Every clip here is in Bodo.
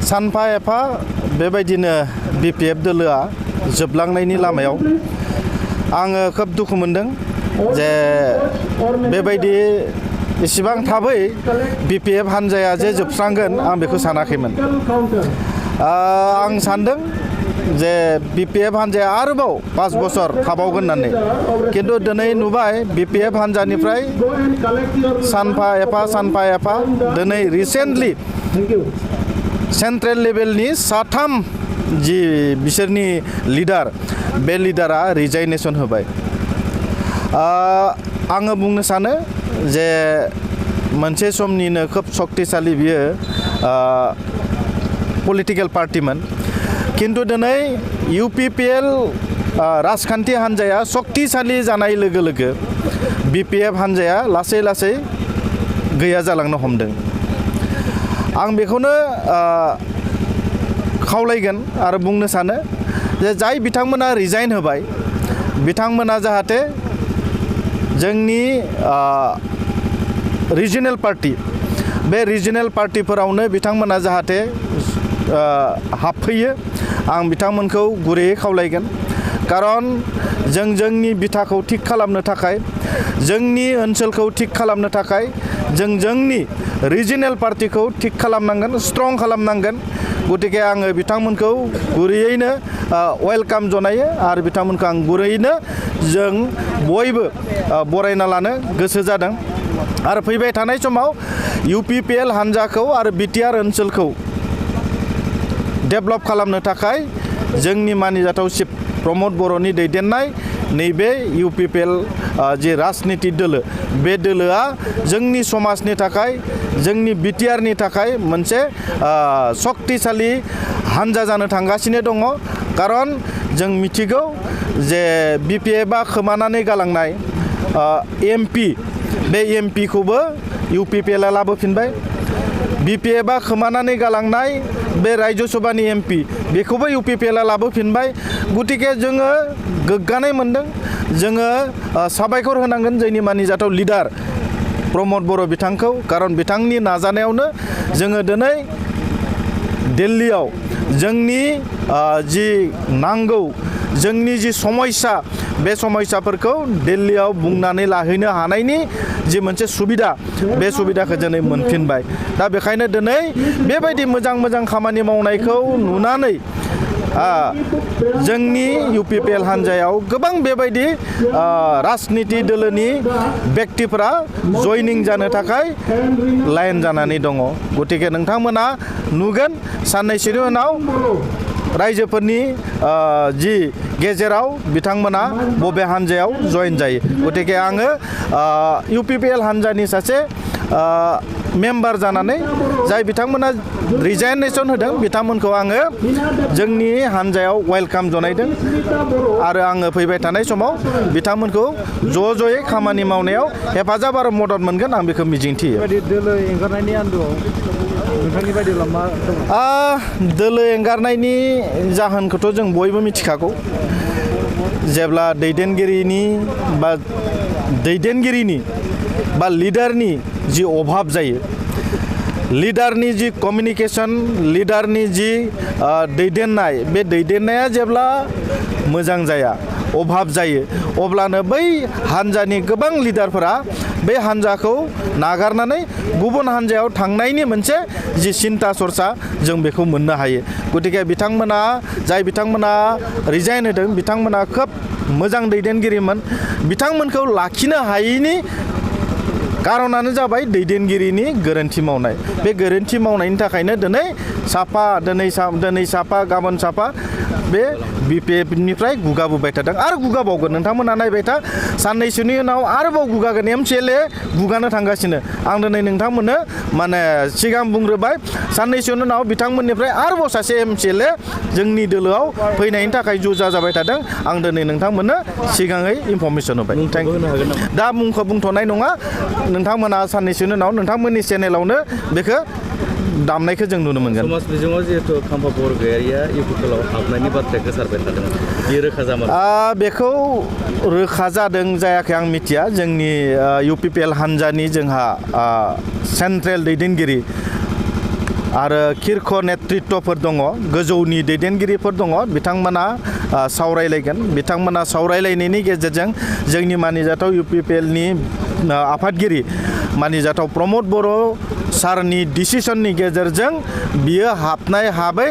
सानफा एफा बेबायदिनो BPF दोलोआ जोबलांनायनि लामायाव आङो खोब दुखु मोनदों जे बेबायदि इसिबां थाबै BPF हान्जाया जे जोबस्रांगोन आं बेखौ सानाखैमोन। आं सानदों जे BPF हान्जाया आरोबाव 5 बोसोर थाबावगोन होननानै, किन्तु दिनै नुबाय BPF हान्जानिफ्राय सानफा एफा दिनै रिसेन्टलि सेन्ट्रेल लेभेलनि 3 जि बिसोरनि लिडार, बे लिडारा रिजाइनेसन होबाय। आङो बुंनो सानो जे मोनसे समनिनो खोब शक्तिशाली बियो पलिटिकेल पार्टिमोन, किन्तु दिनै UPPL राजखान्थि हान्जाया शक्तिशाली जानाय लोगो लोगो BPF हान्जाया लासै लासै गैया जालांनो हमदों। आं बेखौनो खावलायगोन आरो बुंनो सानो जे जाय बिथांमोना रिजाइन होबाय बिथांमोना जाहाथे जोंनि रिजनेल पार्टी, बे रिजनेल पार्टीफोरावनो बिथांमोना जाहाथे हाबफैयो, आं बिथांमोनखौ गुरैयै खावलायगोन। खारन जों जोंनि बिथाखौ थिग खालामनो थाखाय, जोंनि ओनसोलखौ थिग खालामनो थाखाय जों जोंनि रिजनेल पार्टीखौ थिग खालामनांगोन, स्ट्रं खालामनांगोन। गतिके आङो बिथांमोनखौ गुरैयैनो वेलकाम जनायो आरो बिथांमोनखौ आं गुरैयैनो जों बयबो बरायना लानो गोसो जादों। आरो फैबाय थानाय समाव UPPL हान्जाखौ आरो BTR ओनसोलखौ डेभेलप खालामनो थाखाय जोंनि मानिजाथाव चिफ प्रमद बर'नि दैदेननाय नैबे UPPL जि राजनिति दोलो, बे दोलोआ जोंनि समाजनि थाखाय, जोंनि BTRनि थाखाय मोनसे शक्तिशाली हान्जा जानो थांगासिनो दङ। खारन जों मिथिगौ जे BPFआ खोमानानै गालांनाय MP, बे MP खौबो UPPLआ लाबोफिनबाय। BPFआ खोमानानै गालांनाय बे राज्य सभानि MP, बेखौबो UPPLआ लाबोफिनबाय। गतिके जोङो गोग्गानाय मोनदों, जोङो साबायखर होनांगोन जोंनि मानिजाथाव लिडार प्रमद बर' बिथांखौ। खारन बिथांनि नाजानायावनो जोङो दिनै दिल्लीयाव जोंनि जि नांगौ, जोंनि जि समस्या, बे समस्याफोरखौ दिल्लीयाव बुंनानै लाहैनो हानायनि जि मोनसे सुबिदा, बे सुबिदाखौ दिनै मोनफिनबाय। दा बेखायनो दिनै बेबायदि मोजां खामानि मावनायखौ नुनानै जोंनि UPPL हान्जायाव गोबां बेबायदि राजनिति दोलोनि व्यक्तिफोरा जयनिं जानो थाखाय लाइन जानानै दङ। गतिके नोंथांमोना नुगोन साननैसोनि उनाव रायजोफोरनि जि गेजेराव बिथांमोना बबे हान्जायाव जयेन जायो। गतिके आङो UPPL हान्जानि सासे मेम्बार जानानै जाय बिथांमोना रिजाइनेसन होदों बिथांमोनखौ आङो जोंनि हान्जायाव वेलकाम जनायदों आरो आङो फैबाय थानाय समाव बिथांमोनखौ ज'यै खामानि मावनायाव हेफाजाब आरो मदद मोनगोन, आं बेखौ मिजिंथियो। दोलो एंगारनायनि आन्दोआव नोंथांनि बायदिब्ला मा दङ? दोलो एंगारनायनि जाहोनखौथ' जों बयबो मिथिखागौ। जेब्ला दैदेनगिरिनि बा लिडारनि जि अभाब जायो, लिडारनि जि कमिउनिकेसन, लिडारनि जि दैदेननाय, बे दैदेननाया जेब्ला मोजां जाया, अभाब जायो, अब्लानो बै हान्जानि गोबां लिडारफोरा बे हान्जाखौ नागारनानै गुबुन हान्जायाव थांनायनि मोनसे जि सिन्ता सरसा जों बेखौ मोननो हायो। गतिके जाय बिथांमोना रिजाइन होदों बिथांमोना खोब मोजां दैदेनगिरिमोन। बिथांमोनखौ लाखिनो हायैनि कारनानो जाबाय दैदेनगिरिनि गोरोन्थि मावनाय। बे गोरोन्थि मावनायनि थाखायनो दिनै साफा गाबोन साफा बे BPFनिफ्राय गुगाबोबाय थादों आरो गुगाबावगोन। नोंथांमोना नायबाय था, साननैसोनि उनाव आरोबाव गुगागोन। MCLA गुगानो थांगासिनो। आं दिनै नोंथांमोननो सिगां बुंग्रोबाय, साननैसोनि उनाव बिथांमोननिफ्राय आरोबाव सासे MCLA जोंनि दोलोआव फैनायनि थाखाय जुजा जाबाय थादों। आं दिनै नोंथांमोननो सिगाङै इनफरमेसन होबाय। दा मुंखौ बुंथ'नाय नङा, नोंथांमोना साननैसोनि उनाव नोंथांमोननि चेनेलावनो बेखौ दामनायखौ जों नुनो मोनगोन। समाज बिजोङाव जिहेतु खाम्फा बरगयारिया UPPLआव हाबनायनि बाथ्राया गोसारबाय थादों, बेयो रोखा जामार? बेखौ रोखा जादों जायाखै आं मिथिया। जोंनि UPPL हान्जानि जोंहा सेन्ट्रेल दैदेनगिरि आरो किर्ख नेतृत्वफोर दङ गोजौनि दैदेनगिरिफोर दङ बिथांमोना सावरायलायगोन बिथांमोना सावरायलायनायनि गेजेरजों जोंनि मानिजाथाव UPPLनि आफादगिरि मानिजाथाव प्रमद बर' सारनि डिसिसननि गेजेरजों बियो हाबनाय हाबै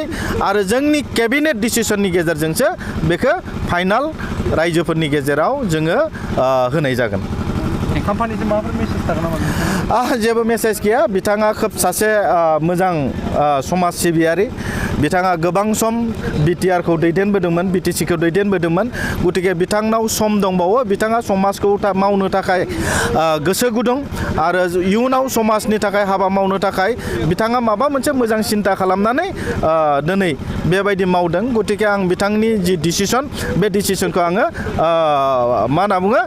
आरो जोंनि केबिनेट डिसिसननि गेजेरजोंसो बेखौ फाइनाल रायजोफोरनि गेजेराव जोङो होनाय जागोन कम्पानिजों माबाफोर मेसेज थागोन नामा जेबो मेसेज गैया बिथाङा खोब सासे मोजां समाज सिबियारि बिथाङा गोबां सम BTR-खौ दैदेनबोदोंमोन BTC-खौ दैदेनबोदोंमोन गतिके बिथांनाव सम दंबावो बिथाङा समाजखौ मावनो थाखाय गोसो गुदुं आरो इयुनाव समाजनि थाखाय हाबा मावनो थाखाय बिथाङा माबा मोनसे मोजां सिन्ता खालामनानै दिनै बेबायदि मावदों गतिके आं बिथांनि जि डिसिसन बे डिसिसनखौ आङो मा होनना बुङो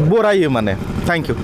बरायो माने थेंक इउ